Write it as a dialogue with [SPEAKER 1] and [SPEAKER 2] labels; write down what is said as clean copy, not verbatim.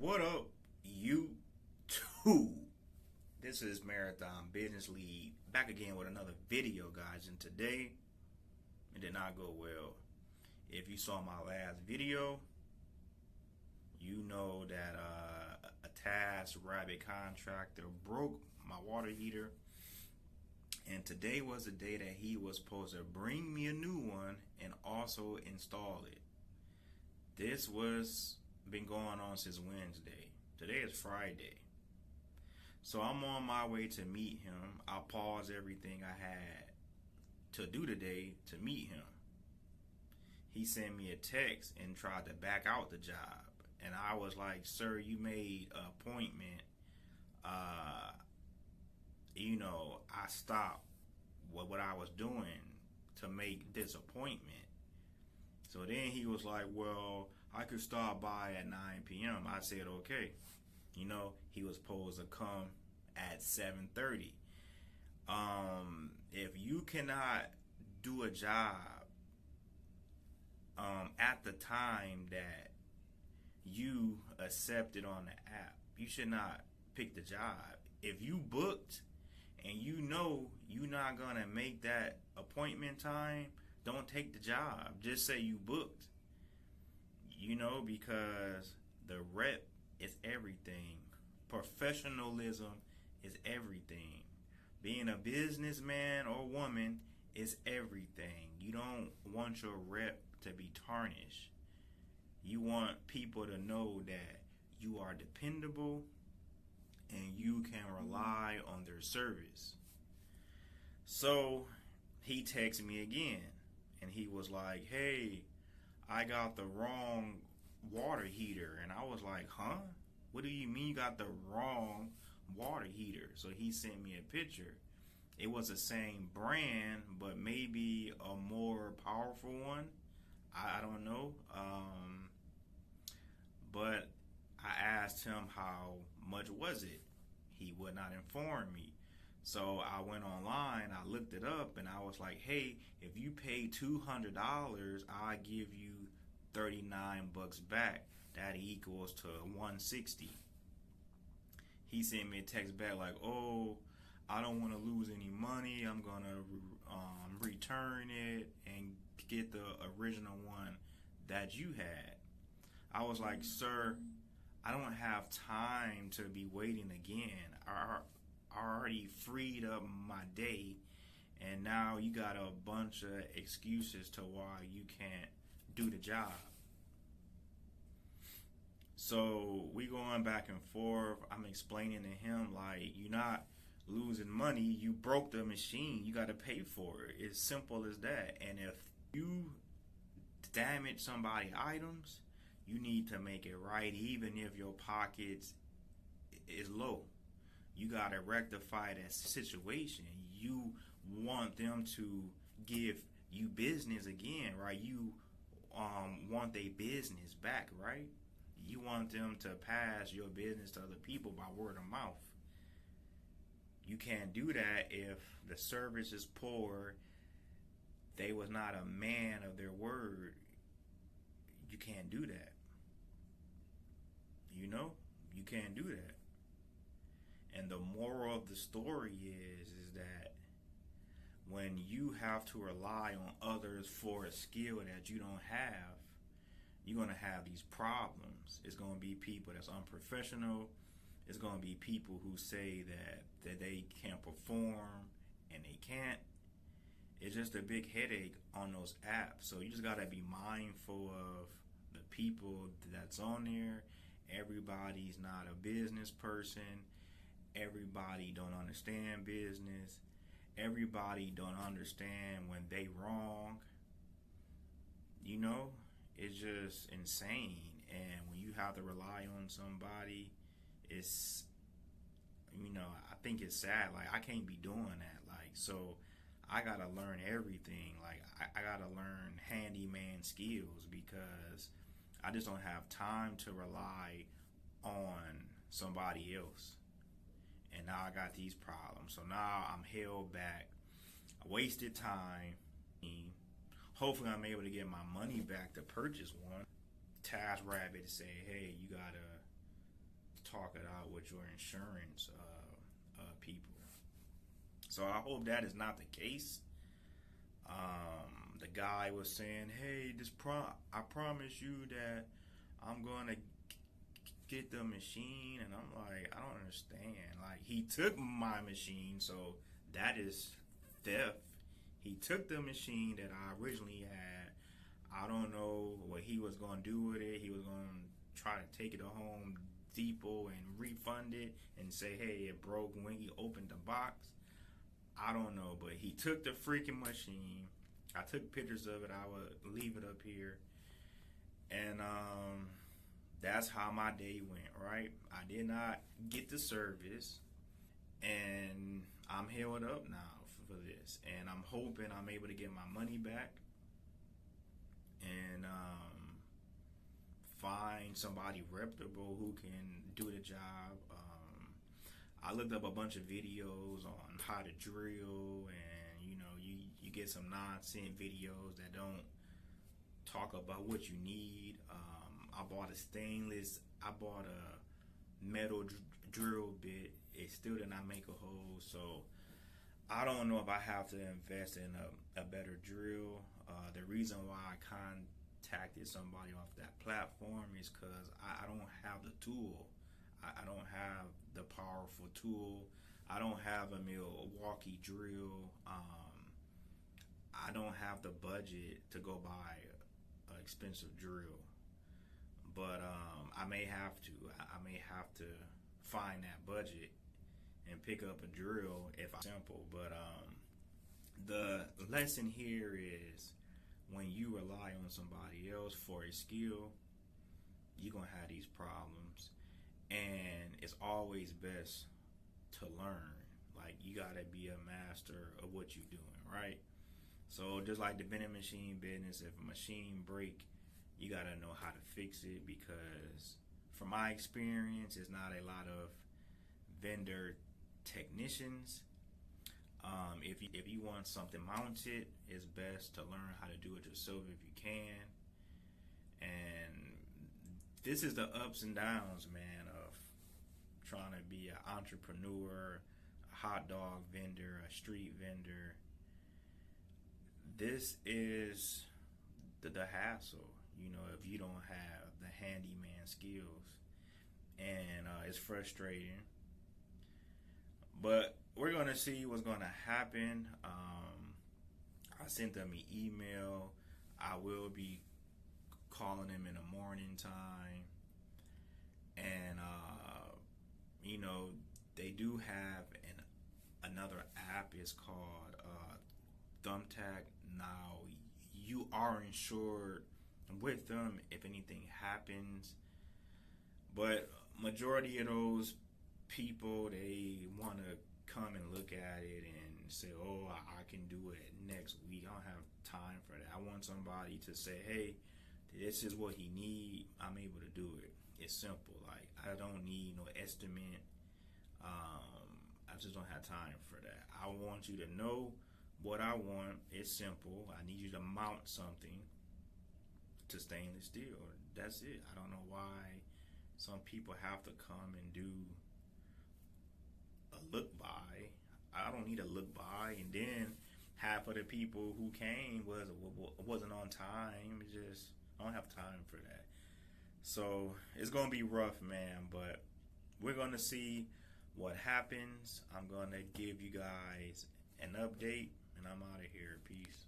[SPEAKER 1] What up, YouTube? This is Marathon Business Lead back again with another video, guys. And today, it did not go well. If you saw my last video, you know that a Task Rabbit contractor broke my water heater. And today was the day that he was supposed to bring me a new one and also install it. This was been going on since Wednesday. Today is Friday. So I'm on my way to meet him. I paused everything I had to do today to meet him. He sent me a text and tried to back out the job. And I was like, sir, you made an appointment. I stopped what I was doing to make this appointment. So then he was like, well, I could stop by at 9 p.m. I said, okay. He was supposed to come at 7:30. If you cannot do a job at the time that you accepted on the app, you should not pick the job. If you booked and you know you're not going to make that appointment time, don't take the job. Just say you booked. Because the rep is everything. Professionalism is everything. Being a businessman or woman is everything. You don't want your rep to be tarnished. You want people to know that you are dependable and you can rely on their service. So he texted me again and he was like, hey, I got the wrong water heater. And I was like, huh? What do you mean you got the wrong water heater? So he sent me a picture. It was the same brand, but maybe a more powerful one. I don't know. But I asked him how much was it. He would not inform me. So I went online, I looked it up, and I was like, hey, if you pay $200, I'll give you 39 bucks back. That equals to 160. He sent me a text back like, oh, I don't want to lose any money. I'm going to return it and get the original one that you had. I was like, sir, I don't have time to be waiting again. I already freed up my day, and now you got a bunch of excuses to why you can't do the job. So we going back and forth. I'm explaining to him like, you're not losing money. You broke the machine. You got to pay for it. It's simple as that. And if you damage somebody's items, you need to make it right, even if your pockets is low. You got to rectify that situation. You want them to give you business again, right? You want their business back, right? You want them to pass your business to other people by word of mouth. You can't do that if the service is poor, they was not a man of their word. You can't do that. You can't do that. And the moral of the story is that when you have to rely on others for a skill that you don't have, you're going to have these problems. It's going to be people that's unprofessional. It's going to be people who say that they can't perform and they can't. It's just a big headache on those apps. So you just got to be mindful of the people that's on there. Everybody's not a business person. Everybody don't understand business. Everybody don't understand when they wrong. It's just insane. And when you have to rely on somebody, it's, I think it's sad. Like, I can't be doing that. Like, so I got to learn everything. Like, I got to learn handyman skills because I just don't have time to rely on somebody else. And now I got these problems. So now I'm held back. I wasted time. Hopefully I'm able to get my money back to purchase one. Task Rabbit say, hey, you gotta talk it out with your insurance people. So I hope that is not the case. The guy was saying, "Hey, I promise you that I'm gonna get the machine," and I'm like, I don't understand. Like, he took my machine, so that is theft. He took the machine that I originally had. I don't know what he was gonna do with it. He was gonna try to take it to Home Depot and refund it and say, "Hey, it broke when he opened the box." I don't know, but he took the freaking machine. I took pictures of it. I would leave it up here. And that's how my day went, right? I did not get the service. And I'm held up now for this. And I'm hoping I'm able to get my money back. And find somebody reputable who can do the job. I looked up a bunch of videos on how to drill, and you get some nonsense videos that don't talk about what you need. I bought a metal drill bit. It still did not make a hole, so I don't know if I have to invest in a better drill. The reason why I contacted somebody off that platform is because I don't have the tool. I don't have the powerful tool. I don't have a Milwaukee drill. I don't have the budget to go buy an expensive drill. But I may have to. I may have to find that budget and pick up a drill if I simple. But the lesson here is, when you rely on somebody else for a skill, you're gonna have these problems. And it's always best to learn. Like, you gotta be a master of what you're doing, right? So just like the vending machine business, if a machine break, you gotta know how to fix it, because from my experience, it's not a lot of vendor technicians. If you want something mounted, it's best to learn how to do it yourself if you can. And this is the ups and downs, man, of trying to be an entrepreneur, a hot dog vendor, a street vendor. This is the hassle, if you don't have the handyman skills. And it's frustrating. But we're going to see what's going to happen. I sent them an email. I will be calling them in the morning time. And, they do have another app. It's called Thumbtack. Now, you are insured with them if anything happens. But majority of those people, they want to come and look at it and say, "Oh, I can do it next week." I don't have time for that. I want somebody to say, "Hey, this is what he need. I'm able to do it." It's simple. Like, I don't need no estimate. I just don't have time for that. I want you to know what I want. It's simple. I need you to mount something to stainless steel. That's it. I don't know why some people have to come and do a look by. I don't need a look by. And then half of the people who came wasn't on time. It's just, I don't have time for that. So it's gonna be rough, man. But we're gonna see what happens. I'm gonna give you guys an update, and I'm out of here. Peace.